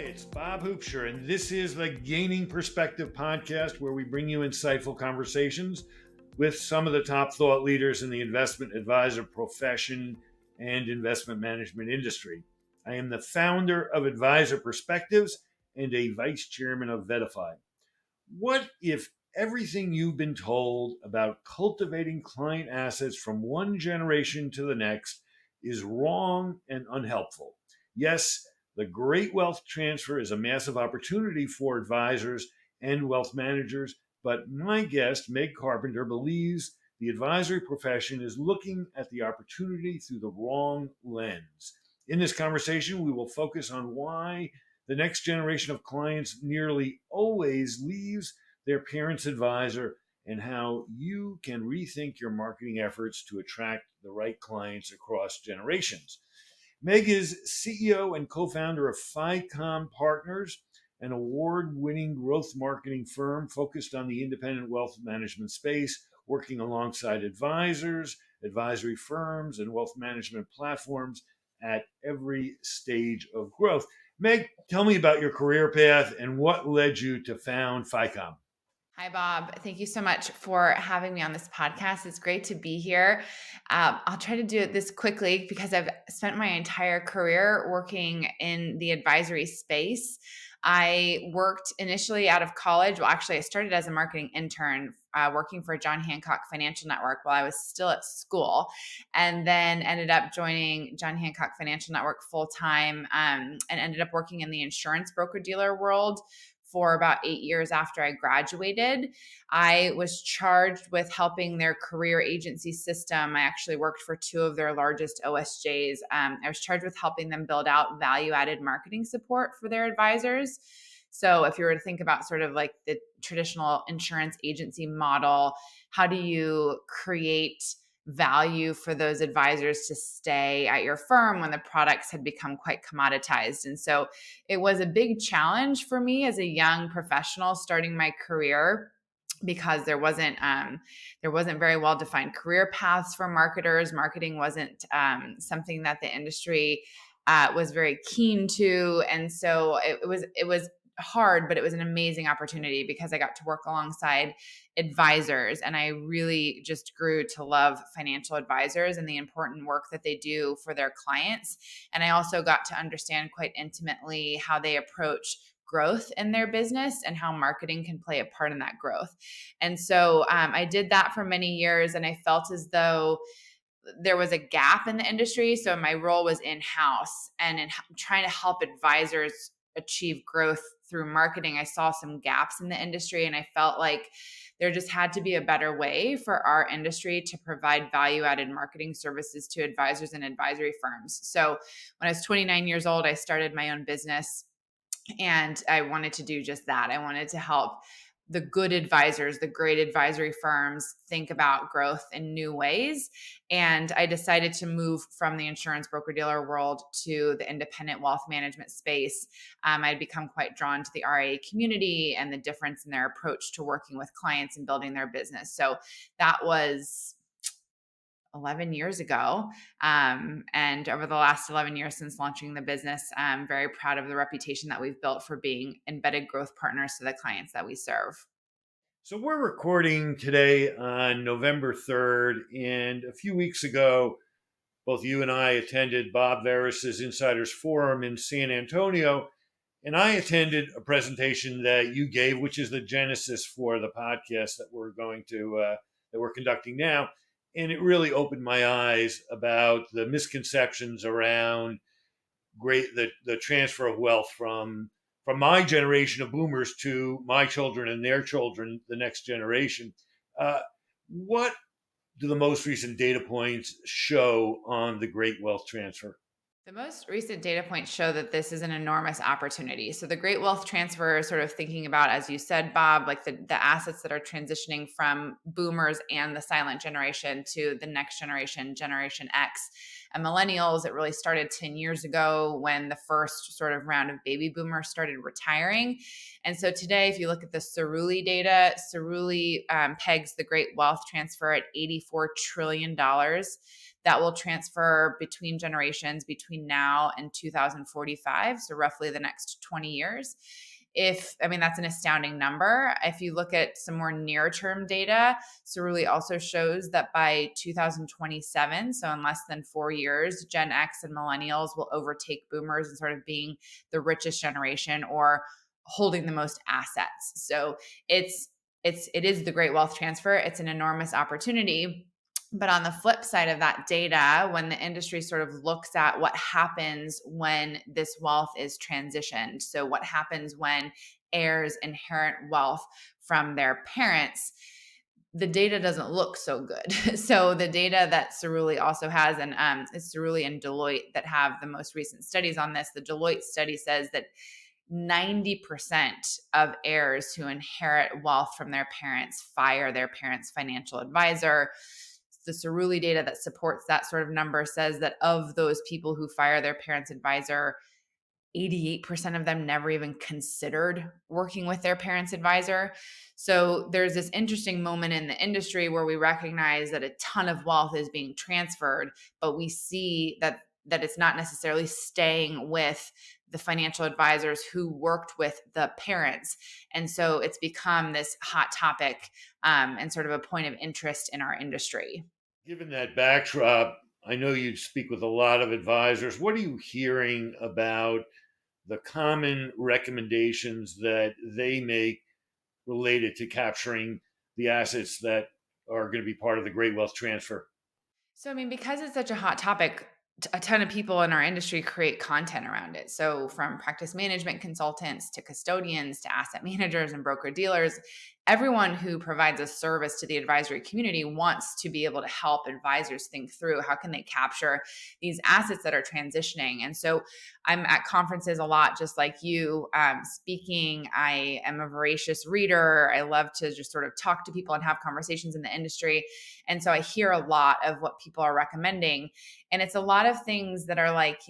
it's Bob Hoopsher, and this is the Gaining Perspective podcast where we bring you insightful conversations with some of the top thought leaders in the investment advisor profession and investment management industry. I am the founder of Advisor Perspectives and a vice chairman of Vetify. What if everything you've been told about cultivating client assets from one generation to the next is wrong and unhelpful? Yes, the great wealth transfer is a massive opportunity for advisors and wealth managers, but my guest, Meg Carpenter, believes the advisory profession is looking at the opportunity through the wrong lens. In this conversation, we will focus on why the next generation of clients nearly always leaves their parents' advisor and how you can rethink your marketing efforts to attract the right clients across generations. Meg is CEO and co-founder of FICOM Partners, an award-winning growth marketing firm focused on the independent wealth management space, working alongside advisors, advisory firms, and wealth management platforms at every stage of growth. Meg, tell me about your career path and what led you to found FICOM. Hi, Bob. Thank you so much for having me on this podcast. It's great to be here. I'll try to do it this quickly because I've spent my entire career working in the advisory space. I worked initially out of college. Well, actually, I started as a marketing intern working for John Hancock Financial Network while I was still at school, and then ended up joining John Hancock Financial Network full time and ended up working in the insurance broker-dealer world for about 8 years after I graduated. I was charged with helping their career agency system. I actually worked for two of their largest OSJs. I was charged with helping them build out value-added marketing support for their advisors. So if you were to think about sort of like the traditional insurance agency model, how do you create value for those advisors to stay at your firm when the products had become quite commoditized? And so it was a big challenge for me as a young professional starting my career because there wasn't very well defined career paths for marketers. Marketing wasn't something that the industry was very keen to, and so it was hard, but it was an amazing opportunity because I got to work alongside advisors, and I really just grew to love financial advisors and the important work that they do for their clients. And I also got to understand quite intimately how they approach growth in their business and how marketing can play a part in that growth. And so I did that for many years, and I felt as though there was a gap in the industry. So my role was in-house, and in trying to help advisors achieve growth through marketing, I saw some gaps in the industry, and I felt like there just had to be a better way for our industry to provide value-added marketing services to advisors and advisory firms. So when I was 29 years old, I started my own business, and I wanted to do just that. I wanted to help the good advisors, the great advisory firms think about growth in new ways. And I decided to move from the insurance broker-dealer world to the independent wealth management space. I'd become quite drawn to the RIA community and the difference in their approach to working with clients and building their business. So that was 11 years ago. And over the last 11 years since launching the business, I'm very proud of the reputation that we've built for being embedded growth partners to the clients that we serve. So we're recording today on November 3rd, and a few weeks ago, both you and I attended Bob Veris's Insiders Forum in San Antonio, and I attended a presentation that you gave, which is the genesis for the podcast that we're conducting now. And it really opened my eyes about the misconceptions around the transfer of wealth from my generation of boomers to my children and their children, the next generation. What do the most recent data points show on the great wealth transfer? The most recent data points show that this is an enormous opportunity. So the great wealth transfer is sort of thinking about, as you said, Bob, like the assets that are transitioning from boomers and the silent generation to the next generation, Generation X. and millennials. It really started 10 years ago when the first sort of round of baby boomers started retiring. And so today, if you look at the Cerulli data, Cerulli pegs the great wealth transfer at $84 trillion that will transfer between generations between now and 2045, so roughly the next 20 years. That's an astounding number. If you look at some more near-term data, Cerulli also shows that by 2027, so in less than 4 years, Gen X and millennials will overtake boomers in sort of being the richest generation or holding the most assets. So it is the great wealth transfer. It's an enormous opportunity. But on the flip side of that data, when the industry sort of looks at what happens when this wealth is transitioned, so what happens when heirs inherit wealth from their parents, the data doesn't look so good. So the data that Cerulli also has, and it's Cerulli and Deloitte that have the most recent studies on this. The Deloitte study says that 90% of heirs who inherit wealth from their parents fire their parents' financial advisor. The Cerulli data that supports that sort of number says that of those people who fire their parents' advisor, 88% of them never even considered working with their parents' advisor. So there's this interesting moment in the industry where we recognize that a ton of wealth is being transferred, but we see that it's not necessarily staying with the financial advisors who worked with the parents. And so it's become this hot topic and sort of a point of interest in our industry. Given that backdrop, I know you speak with a lot of advisors. What are you hearing about the common recommendations that they make related to capturing the assets that are going to be part of the great wealth transfer? So, because it's such a hot topic, a ton of people in our industry create content around it. So, from practice management consultants to custodians to asset managers and broker dealers, everyone who provides a service to the advisory community wants to be able to help advisors think through how can they capture these assets that are transitioning. And so, I'm at conferences a lot, just like you, speaking. I am a voracious reader. I love to just sort of talk to people and have conversations in the industry. And so I hear a lot of what people are recommending. And it's a lot of things that are like,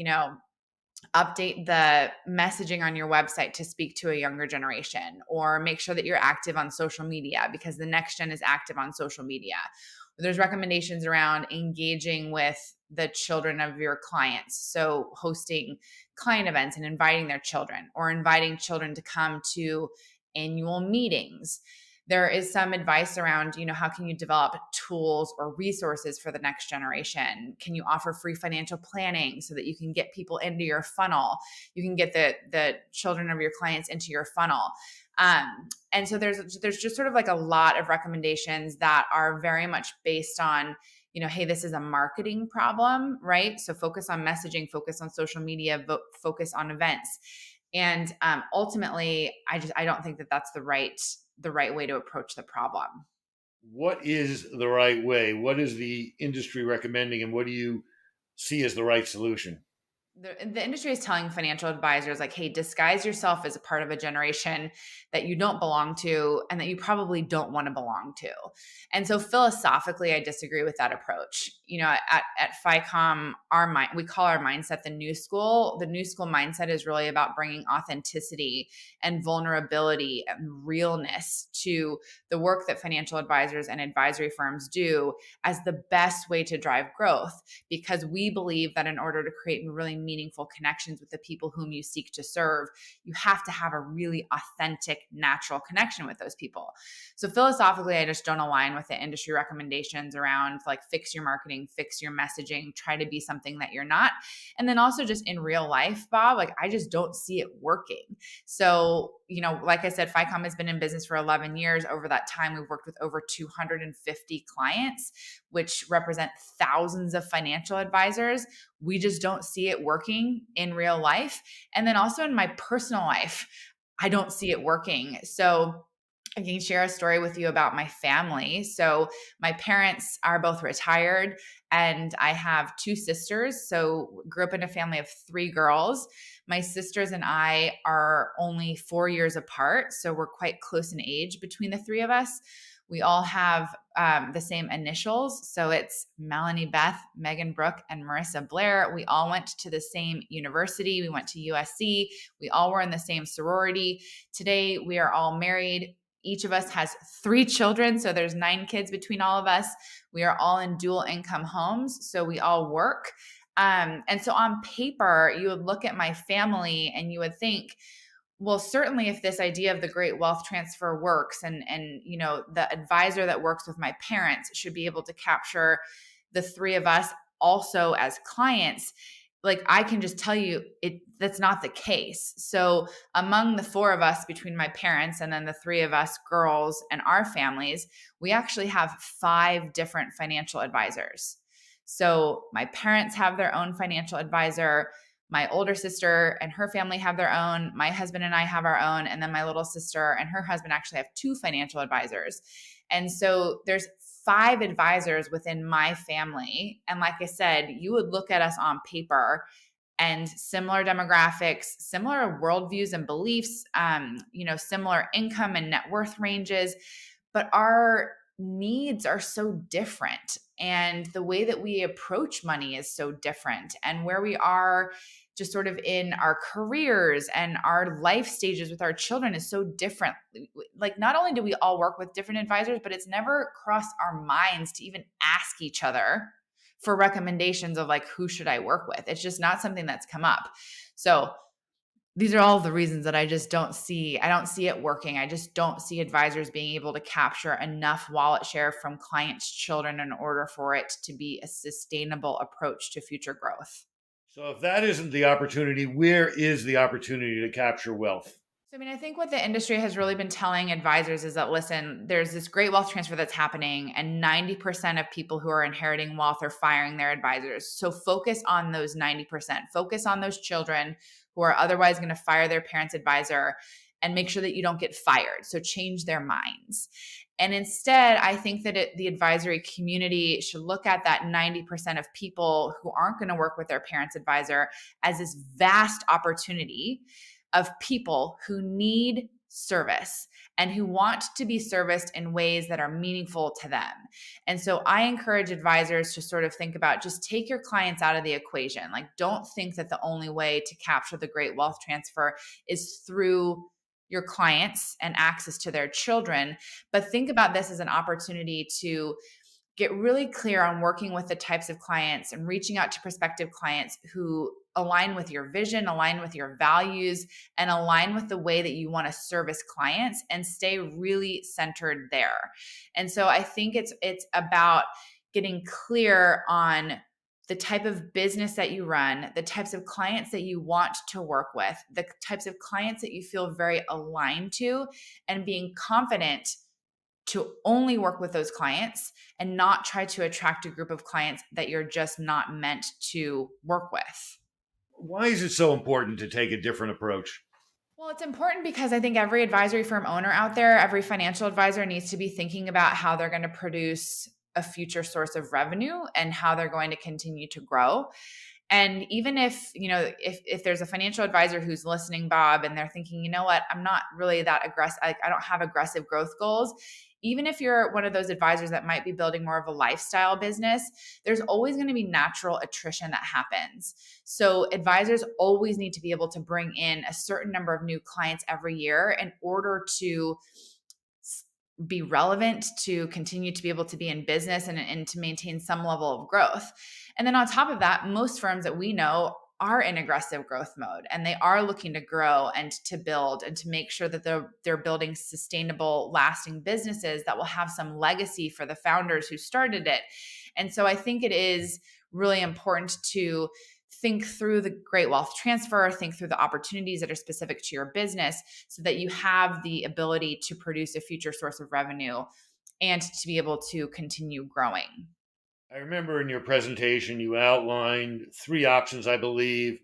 update the messaging on your website to speak to a younger generation, or make sure that you're active on social media because the next gen is active on social media. There's recommendations around engaging with the children of your clients. So hosting client events and inviting their children, or inviting children to come to annual meetings. There is some advice around, how can you develop tools or resources for the next generation? Can you offer free financial planning so that you can get people into your funnel? You can get the children of your clients into your funnel. And so there's just sort of like a lot of recommendations that are very much based on, hey, this is a marketing problem, right? So focus on messaging, focus on social media, focus on events. And ultimately, I don't think that that's the right way to approach the problem. What is the right way? What is the industry recommending, and what do you see as the right solution? The industry is telling financial advisors, like, hey, disguise yourself as a part of a generation that you don't belong to and that you probably don't want to belong to. And so philosophically, I disagree with that approach. At FICOM, we call our mindset the new school. The new school mindset is really about bringing authenticity and vulnerability and realness to the work that financial advisors and advisory firms do as the best way to drive growth, because we believe that in order to create really meaningful connections with the people whom you seek to serve, you have to have a really authentic, natural connection with those people. So philosophically, I just don't align with the industry recommendations around like fix your marketing, fix your messaging, try to be something that you're not. And then also just in real life, Bob, like I just don't see it working. So, like I said, FICOM has been in business for 11 years. Over that time, we've worked with over 250 clients, which represent thousands of financial advisors. We just don't see it working in real life. And then also in my personal life, I don't see it working. So I can share a story with you about my family. So my parents are both retired and I have two sisters. So grew up in a family of three girls. My sisters and I are only 4 years apart. So we're quite close in age between the three of us. We all have the same initials. So it's Melanie Beth, Megan Brooke, and Marissa Blair. We all went to the same university. We went to USC. We all were in the same sorority. Today, we are all married. Each of us has 3 children. So there's 9 kids between all of us. We are all in dual income homes. So we all work. And so on paper, you would look at my family and you would think, well, certainly if this idea of the great wealth transfer works and the advisor that works with my parents should be able to capture the 3 of us also as clients, like I can just tell you that's not the case. So among the 4 of us between my parents and then the 3 of us girls and our families, we actually have 5 different financial advisors. So my parents have their own financial advisor. My older sister and her family have their own. My husband and I have our own. And then my little sister and her husband actually have 2 financial advisors. And so there's 5 advisors within my family. And like I said, you would look at us on paper and similar demographics, similar worldviews and beliefs, similar income and net worth ranges, but our needs are so different. And the way that we approach money is so different. And where we are just sort of in our careers and our life stages with our children is so different. Like, not only do we all work with different advisors, but it's never crossed our minds to even ask each other for recommendations of like, who should I work with? It's just not something that's come up. So these are all the reasons that I don't see it working. I just don't see advisors being able to capture enough wallet share from clients' children in order for it to be a sustainable approach to future growth. So if that isn't the opportunity, where is the opportunity to capture wealth? So, I mean, I think what the industry has really been telling advisors is that, listen, there's this great wealth transfer that's happening, and 90% of people who are inheriting wealth are firing their advisors. So, focus on those 90%. Focus on those children who are otherwise going to fire their parents' advisor and make sure that you don't get fired. So, change their minds. And instead, I think that the advisory community should look at that 90% of people who aren't going to work with their parents' advisor as this vast opportunity of people who need service and who want to be serviced in ways that are meaningful to them. And so I encourage advisors to sort of think about, just take your clients out of the equation. Like, don't think that the only way to capture the great wealth transfer is through your clients and access to their children, but think about this as an opportunity to get really clear on working with the types of clients and reaching out to prospective clients who align with your vision, align with your values, and align with the way that you want to service clients, and stay really centered there. And so I think it's about getting clear on the type of business that you run, the types of clients that you want to work with, the types of clients that you feel very aligned to, and being confident to only work with those clients and not try to attract a group of clients that you're just not meant to work with. Why is it so important to take a different approach? Well, it's important because I think every advisory firm owner out there, every financial advisor needs to be thinking about how they're going to produce a future source of revenue and how they're going to continue to grow. And even if there's a financial advisor who's listening, Bob, and they're thinking, you know what, I'm not really that aggressive. I don't have aggressive growth goals. Even if you're one of those advisors that might be building more of a lifestyle business, there's always going to be natural attrition that happens. So advisors always need to be able to bring in a certain number of new clients every year in order to be relevant, to continue to be able to be in business and to maintain some level of growth. And then on top of that, most firms that we know are in aggressive growth mode, and they are looking to grow and to build and to make sure that they're building sustainable, lasting businesses that will have some legacy for the founders who started it. And so I think it is really important to think through the great wealth transfer, think through the opportunities that are specific to your business so that you have the ability to produce a future source of revenue and to be able to continue growing. I remember in your presentation, you outlined 3 options, I believe,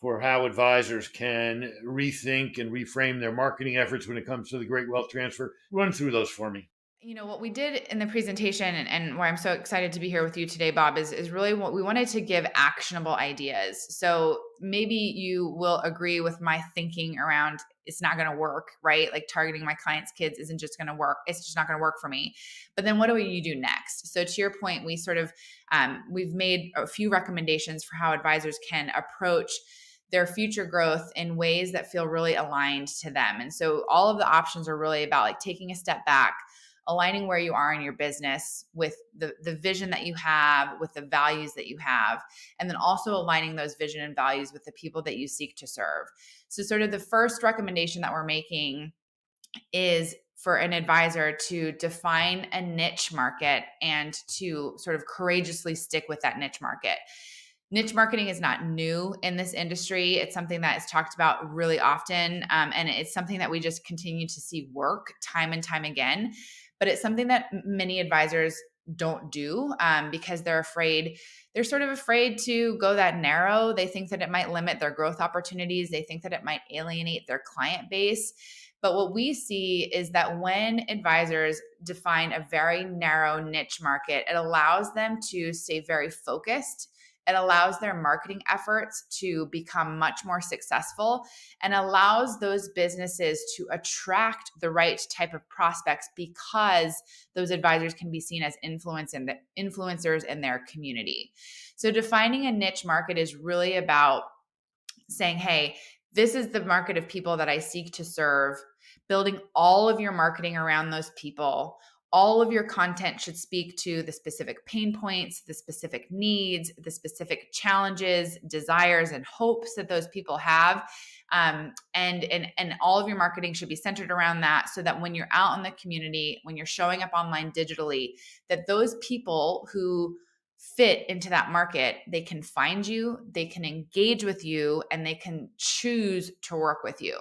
for how advisors can rethink and reframe their marketing efforts when it comes to the great wealth transfer. Run through those for me. What we did in the presentation, and why I'm so excited to be here with you today, Bob, is really what we wanted to give actionable ideas. So maybe you will agree with my thinking around it's not going to work, right? Like targeting my clients' kids isn't just going to work. It's just not going to work for me. But then what do you do next? So to your point, we sort of, we've made a few recommendations for how advisors can approach their future growth in ways that feel really aligned to them. And so all of the options are really about like taking a step back, aligning where you are in your business with the vision that you have, with the values that you have, and then also aligning those vision and values with the people that you seek to serve. So sort of the first recommendation that we're making is for an advisor to define a niche market and to sort of courageously stick with that niche market. Niche marketing is not new in this industry. It's something that is talked about really often. And it's something that we just continue to see work time and time again. But it's something that many advisors don't do because they're afraid. They're sort of afraid to go that narrow. They think that it might limit their growth opportunities. They think that it might alienate their client base. But what we see is that when advisors define a very narrow niche market, it allows them to stay very focused. It allows their marketing efforts to become much more successful and allows those businesses to attract the right type of prospects because those advisors can be seen as influencers in their community. So defining a niche market is really about saying, hey, this is the market of people that I seek to serve, building all of your marketing around those people. All of your content should speak to the specific pain points, the specific needs, the specific challenges, desires, and hopes that those people have. And all of your marketing should be centered around that so that when you're out in the community, when you're showing up online digitally, that those people who fit into that market, they can find you, they can engage with you, and they can choose to work with you.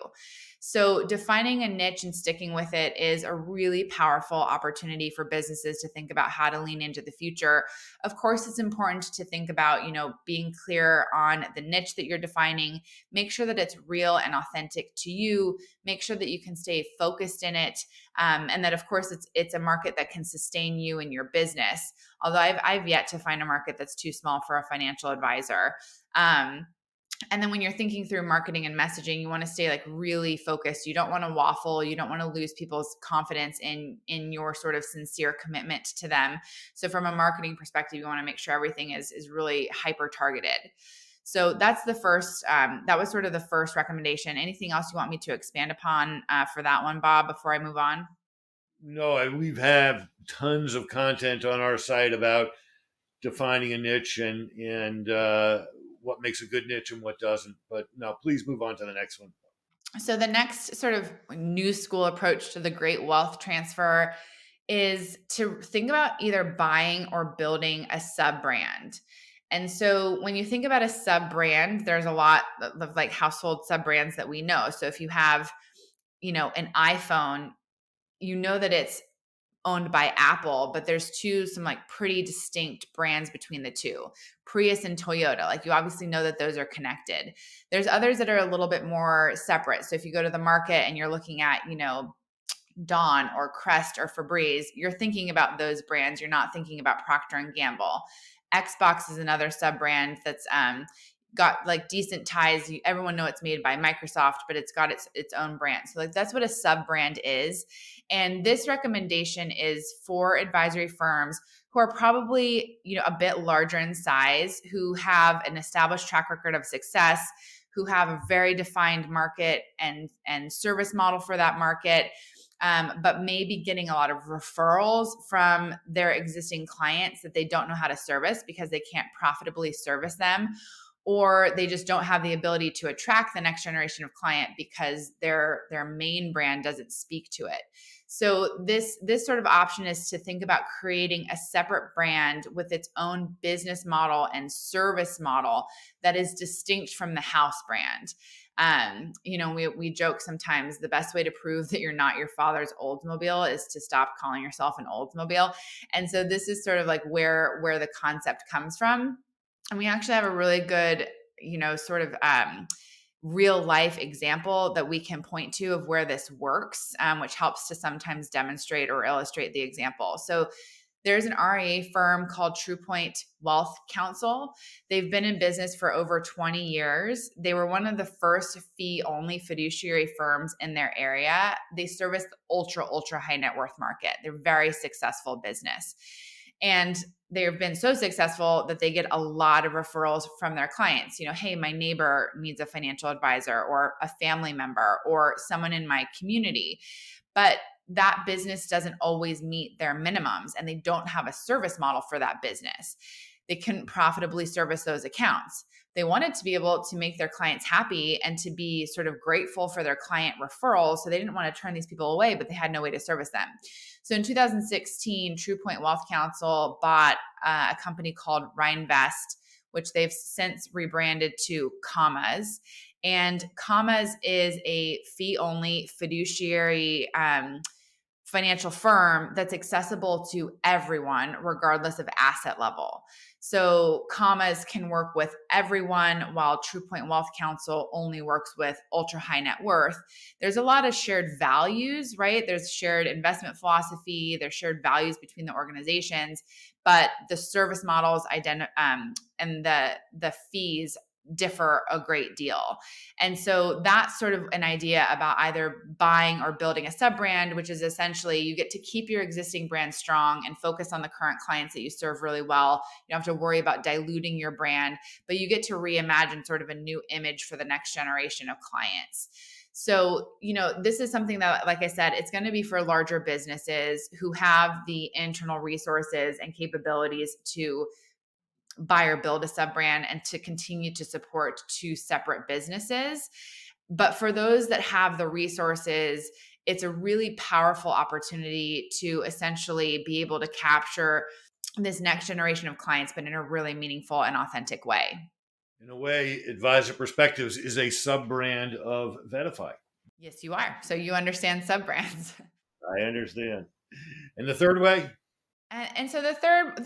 So defining a niche and sticking with it is a really powerful opportunity for businesses to think about how to lean into the future. Of course, it's important to think about, being clear on the niche that you're defining. Make sure that it's real and authentic to you. Make sure that you can stay focused in it. And that, of course, it's a market that can sustain you and your business. Although I've yet to find a market that's too small for a financial advisor. And then when you're thinking through marketing and messaging, you want to stay like really focused. You don't want to waffle. You don't want to lose people's confidence in your sort of sincere commitment to them. So from a marketing perspective, you want to make sure everything is really hyper targeted. So that's the first, that was sort of the first recommendation. Anything else you want me to expand upon for that one, Bob, before I move on? No, we've have tons of content on our site about defining a niche and what makes a good niche and what doesn't. But now, please move on to the next one. So the next sort of new school approach to the great wealth transfer is to think about either buying or building a sub brand. And so when you think about a sub brand, there's a lot of like household sub brands that we know. So if you have, an iPhone, you know that it's owned by Apple, but there's some like pretty distinct brands between the two, Prius and Toyota. Like you obviously know that those are connected. There's others that are a little bit more separate. So if you go to the market and you're looking at, Dawn or Crest or Febreze, you're thinking about those brands. You're not thinking about Procter and Gamble. Xbox is another sub brand that's got like decent ties. Everyone know it's made by Microsoft, but it's got its own brand. So like that's what a sub brand is. And this recommendation is for advisory firms who are probably, a bit larger in size, who have an established track record of success, who have a very defined market and service model for that market. But maybe getting a lot of referrals from their existing clients that they don't know how to service because they can't profitably service them, or they just don't have the ability to attract the next generation of client because their main brand doesn't speak to it. So this sort of option is to think about creating a separate brand with its own business model and service model that is distinct from the house brand. We joke sometimes the best way to prove that you're not your father's Oldsmobile is to stop calling yourself an Oldsmobile. And so this is sort of like where the concept comes from. And we actually have a really good, sort of real life example that we can point to of where this works, which helps to sometimes demonstrate or illustrate the example. So There's an RIA firm called TruePoint Wealth Counsel. They've been in business for over 20 years. They were one of the first fee-only fiduciary firms in their area. They service the ultra high net worth market. They're very successful business. And they've been so successful that they get a lot of referrals from their clients. Hey, my neighbor needs a financial advisor, or a family member, or someone in my community. But that business doesn't always meet their minimums, and they don't have a service model for that business. They couldn't profitably service those accounts. They wanted to be able to make their clients happy and to be sort of grateful for their client referrals. So they didn't want to turn these people away, but they had no way to service them. So in 2016, TruePoint Wealth Counsel bought a company called Rhinvest, which they've since rebranded to Commas. And Commas is a fee-only fiduciary financial firm that's accessible to everyone, regardless of asset level. So Commas can work with everyone, while TruePoint Wealth Counsel only works with ultra high net worth. There's a lot of shared values, right? There's shared investment philosophy, there's shared values between the organizations, but the service models and the fees differ a great deal. And so that's sort of an idea about either buying or building a sub brand, which is essentially you get to keep your existing brand strong and focus on the current clients that you serve really well. You don't have to worry about diluting your brand, but you get to reimagine sort of a new image for the next generation of clients. So, this is something that, like I said, it's going to be for larger businesses who have the internal resources and capabilities to buy or build a sub brand and to continue to support two separate businesses. But for those that have the resources, it's a really powerful opportunity to essentially be able to capture this next generation of clients, but in a really meaningful and authentic way. In a way, Advisor Perspectives is a sub brand of Vetify. Yes, you are. So you understand sub brands. I understand. And the third way? And so the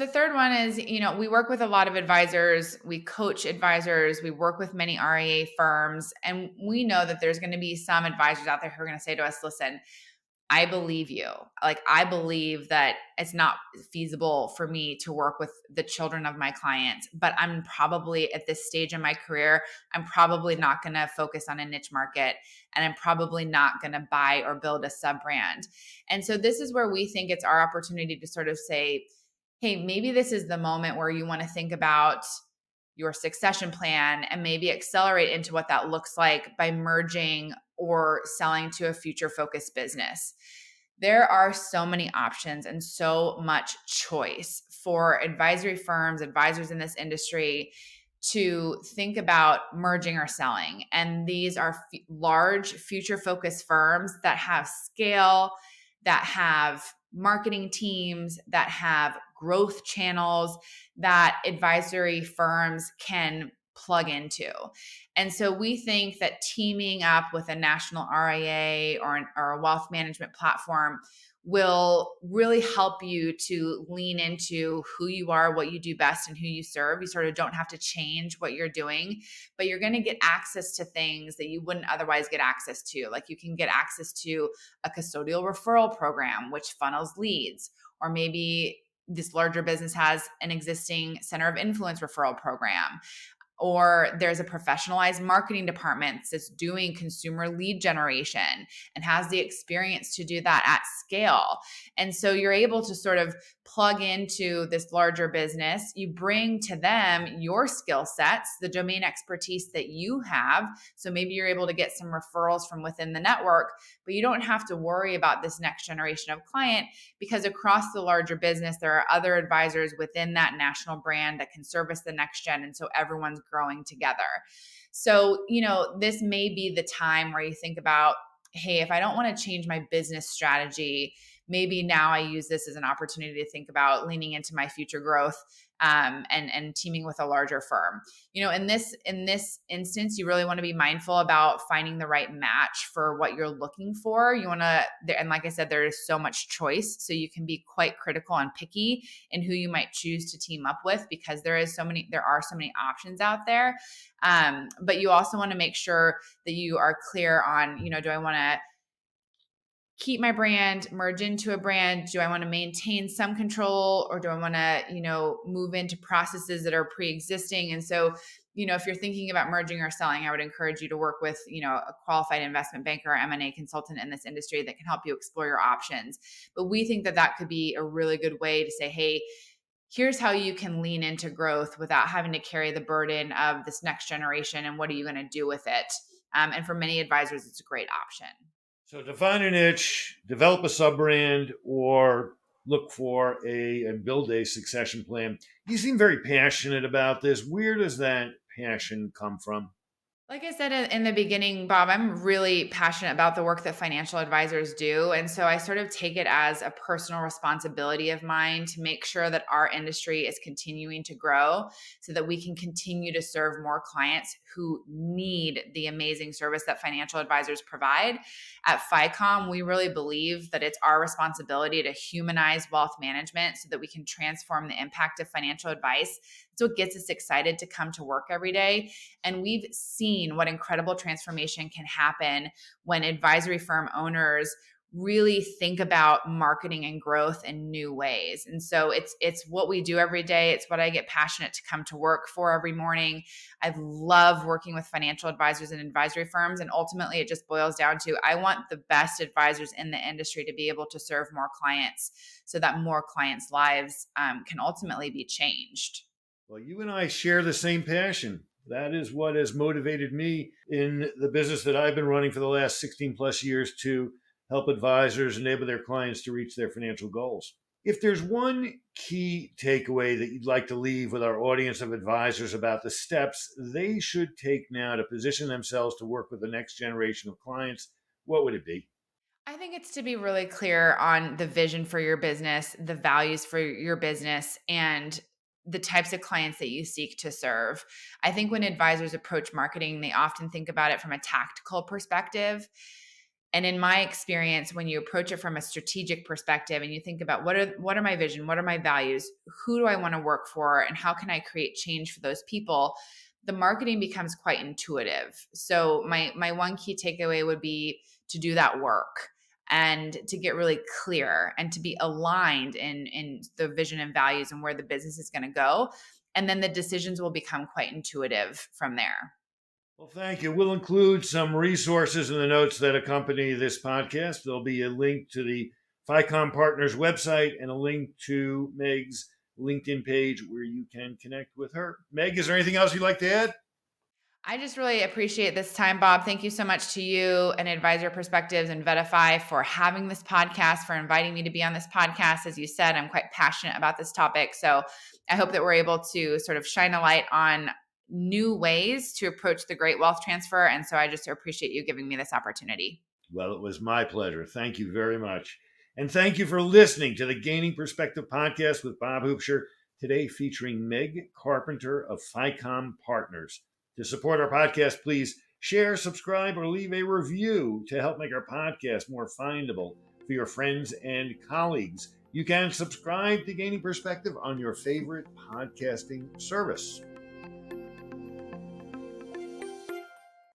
third one is, we work with a lot of advisors, we coach advisors, we work with many RIA firms, and we know that there's going to be some advisors out there who are going to say to us, listen, I believe you. Like, I believe that it's not feasible for me to work with the children of my clients, but I'm probably at this stage in my career, I'm probably not going to focus on a niche market, and I'm probably not going to buy or build a sub brand. And so this is where we think it's our opportunity to sort of say, hey, maybe this is the moment where you want to think about your succession plan and maybe accelerate into what that looks like by merging or selling to a future focused business. There are so many options and so much choice for advisory firms, advisors in this industry to think about merging or selling. And these are large future focused firms that have scale, that have marketing teams, that have growth channels that advisory firms can plug into. And so we think that teaming up with a national RIA or a wealth management platform will really help you to lean into who you are, what you do best, and who you serve. You sort of don't have to change what you're doing, but you're going to get access to things that you wouldn't otherwise get access to. Like, you can get access to a custodial referral program, which funnels leads, or maybe this larger business has an existing center of influence referral program, or there's a professionalized marketing department that's doing consumer lead generation and has the experience to do that at scale. And so you're able to sort of plug into this larger business. You bring to them your skill sets, the domain expertise that you have. So maybe you're able to get some referrals from within the network, but you don't have to worry about this next generation of client, because across the larger business, there are other advisors within that national brand that can service the next gen. And so everyone's growing together. So, this may be the time where you think about, hey, if I don't want to change my business strategy, maybe now I use this as an opportunity to think about leaning into my future growth, and teaming with a larger firm. In this instance, you really want to be mindful about finding the right match for what you're looking for. You want to, and like I said, there is so much choice, so you can be quite critical and picky in who you might choose to team up with, because there are so many options out there. But you also want to make sure that you are clear on, do I want to keep my brand, merge into a brand? Do I want to maintain some control, or do I want to, move into processes that are pre-existing? And so, if you're thinking about merging or selling, I would encourage you to work with, a qualified investment banker or M&A consultant in this industry that can help you explore your options. But we think that that could be a really good way to say, hey, here's how you can lean into growth without having to carry the burden of this next generation, and what are you going to do with it? And for many advisors, it's a great option. So define a niche, develop a sub brand, or look for and build a succession plan. You seem very passionate about this. Where does that passion come from? Like I said in the beginning, Bob, I'm really passionate about the work that financial advisors do. And so I sort of take it as a personal responsibility of mine to make sure that our industry is continuing to grow so that we can continue to serve more clients who need the amazing service that financial advisors provide. At FICOM, we really believe that it's our responsibility to humanize wealth management so that we can transform the impact of financial advice. It's what gets us excited to come to work every day. And we've seen what incredible transformation can happen when advisory firm owners really think about marketing and growth in new ways. And so it's what we do every day. It's what I get passionate to come to work for every morning. I love working with financial advisors and advisory firms. And ultimately, it just boils down to I want the best advisors in the industry to be able to serve more clients so that more clients' lives can ultimately be changed. Well, you and I share the same passion. That is what has motivated me in the business that I've been running for the last 16 plus years to help advisors enable their clients to reach their financial goals. If there's one key takeaway that you'd like to leave with our audience of advisors about the steps they should take now to position themselves to work with the next generation of clients, what would it be? I think it's to be really clear on the vision for your business, the values for your business, and the types of clients that you seek to serve. I think when advisors approach marketing, they often think about it from a tactical perspective. And in my experience, when you approach it from a strategic perspective and you think about what are my vision, what are my values, who do I want to work for, and how can I create change for those people, the marketing becomes quite intuitive. So my one key takeaway would be to do that work and to get really clear and to be aligned in the vision and values and where the business is going to go. And then the decisions will become quite intuitive from there. Well, thank you. We'll include some resources in the notes that accompany this podcast. There'll be a link to the FICOM Partners website and a link to Meg's LinkedIn page where you can connect with her. Meg, is there anything else you'd like to add? I just really appreciate this time, Bob. Thank you so much to you and Advisor Perspectives and Vetify for having this podcast, for inviting me to be on this podcast. As you said, I'm quite passionate about this topic. So I hope that we're able to sort of shine a light on new ways to approach the great wealth transfer. And so I just appreciate you giving me this opportunity. Well, it was my pleasure. Thank you very much. And thank you for listening to the Gaining Perspective podcast with Bob Hoopsher, today featuring Meg Carpenter of FICOM Partners. To support our podcast, please share, subscribe, or leave a review to help make our podcast more findable for your friends and colleagues. You can subscribe to Gaining Perspective on your favorite podcasting service.